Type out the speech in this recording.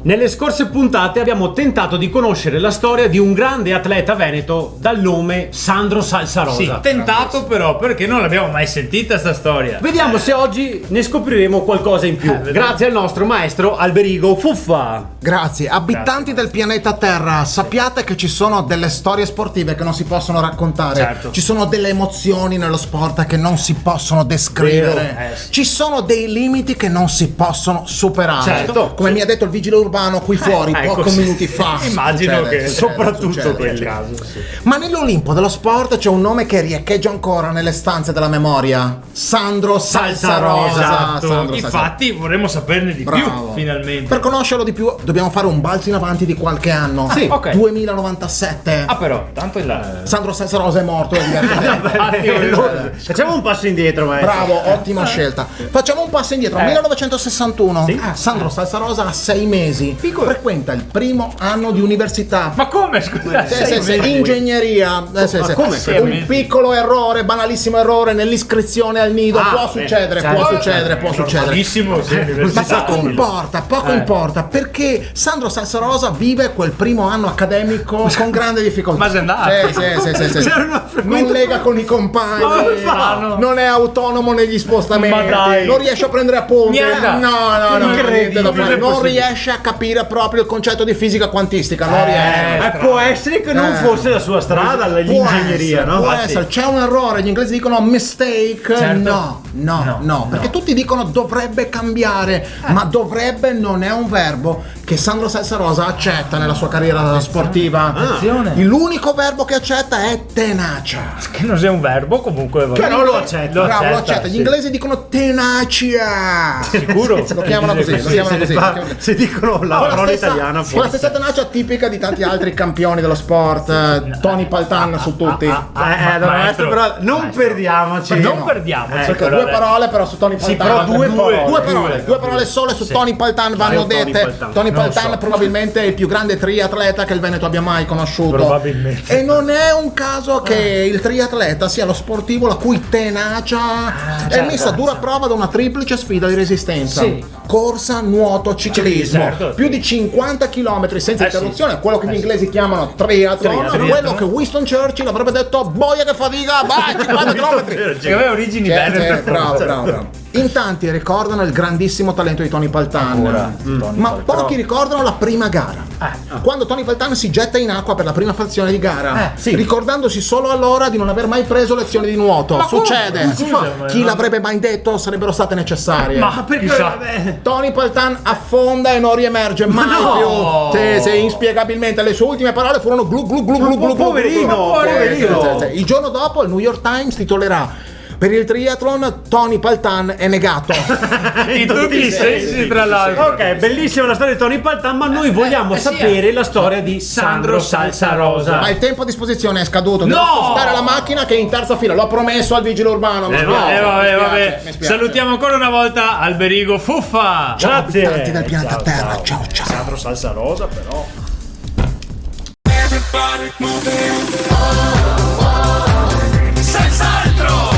Nelle scorse puntate abbiamo tentato di conoscere la storia di un grande atleta veneto dal nome Sandro Salsarosa. Sì, tentato però, perché non l'abbiamo mai sentita sta storia. Vediamo se oggi ne scopriremo qualcosa in più. Grazie al nostro maestro Alberigo Fuffa. Grazie. Abitanti del pianeta Terra, sappiate che ci sono delle storie sportive che non si possono raccontare. Certo. Ci sono delle emozioni nello sport che non si possono descrivere. Vero. Ci sono dei limiti che non si possono superare. Certo. Come mi ha detto il vigile urbano qui fuori pochi sì. minuti fa. Immagino che soprattutto quelli. caso. Sì. Ma nell'Olimpo dello sport c'è un nome che riecheggia ancora nelle stanze della memoria. Sandro Salsarosa. Esatto. Sandro Infatti vorremmo saperne di Bravo. più, finalmente. Per conoscerlo di più dobbiamo fare un balzo in avanti di qualche anno. Sì, ok. 2097. Però, tanto in là. Sandro Salsarosa è morto. È divertente. Facciamo un passo indietro, maestro. Bravo, ottima scelta. Facciamo un passo indietro. 1961. Sì. Sandro Salsarosa ha 6 mesi. Frequenta il primo anno di università. Ma come, scusa? Ingegneria. come? Un piccolo errore, banalissimo errore nell'iscrizione al nido. Può succedere, può succedere. Normalissimo, sì, Ma poco importa, perché Sandro Salsarosa vive quel primo anno accademico con grande difficoltà. Ma sei andato? Sì. Non lega con i compagni, non è autonomo negli spostamenti, Ma dai. non riesce a prendere appunti. Niente. No, niente da fare. Non possibile. riesce a capire proprio il concetto di fisica quantistica. Non riesce. Può essere che non fosse la sua strada, l'ingegneria, no? Può essere, c'è un errore, gli inglesi dicono mistake. Certo. No, perché tutti dicono dovrebbe cambiare, ma dovrebbe non è un verbo che Sandro Salsarosa accetta nella sua carriera sportiva. L'unico verbo che accetta è tenacia. Che non sia un verbo, comunque. Però lo accetta. Bravo, lo accetta. Gli sì. inglesi dicono tenacia. Sicuro? Lo chiamano così, lo chiamano così. Se dicono la parola italiana, con la stessa tenacia tipica di tanti altri campioni dello sport, Tony Paltan su tutti. maestro, però non perdiamoci. Non perdiamoci. Perché due parole però su Tony Paltan. però due parole sole su Tony Paltan vanno dette. Tony Paltan probabilmente è il più grande triatleta che il Veneto abbia mai conosciuto. Probabilmente. E non è un caso che il triatleta sia lo sportivo la cui tenacia è messa a dura prova da una triplice sfida di resistenza. Corsa, nuoto, ciclismo. Certo. Più di 50 km senza interruzione, quello che gli inglesi chiamano triathlon, Triathlon. quello che Winston Churchill avrebbe detto boia che fatica, vai 50 km. Che aveva origini belle. Bravo. In tanti ricordano il grandissimo talento di Tony Paltan, ma pochi ricordano la prima gara. Quando Tony Paltan si getta in acqua per la prima frazione di gara, ricordandosi solo allora di non aver mai preso lezioni di nuoto. Succede. Chi l'avrebbe mai detto sarebbero state necessarie. Ma perché? Tony Paltan affonda e non riemerge mai più. Sì, inspiegabilmente. Le sue ultime parole furono glu glu glu glu glu. Poverino. Il giorno dopo il New York Times titolerà: per il triathlon Tony Paltan è negato. In tutti i sensi, tra l'altro. Ok, bellissima la storia di Tony Paltan, ma noi vogliamo sapere la storia di Sandro Salsarosa. Ma il tempo a disposizione è scaduto. Devo spostare la macchina che è in terza fila. L'ho promesso al vigile urbano. Vabbè. Mi spiace. Salutiamo ancora una volta Alberigo Fuffa. Ciao, Grazie. abitanti del pianeta Terra. Ciao. Sandro Salsarosa, però. Senz'altro!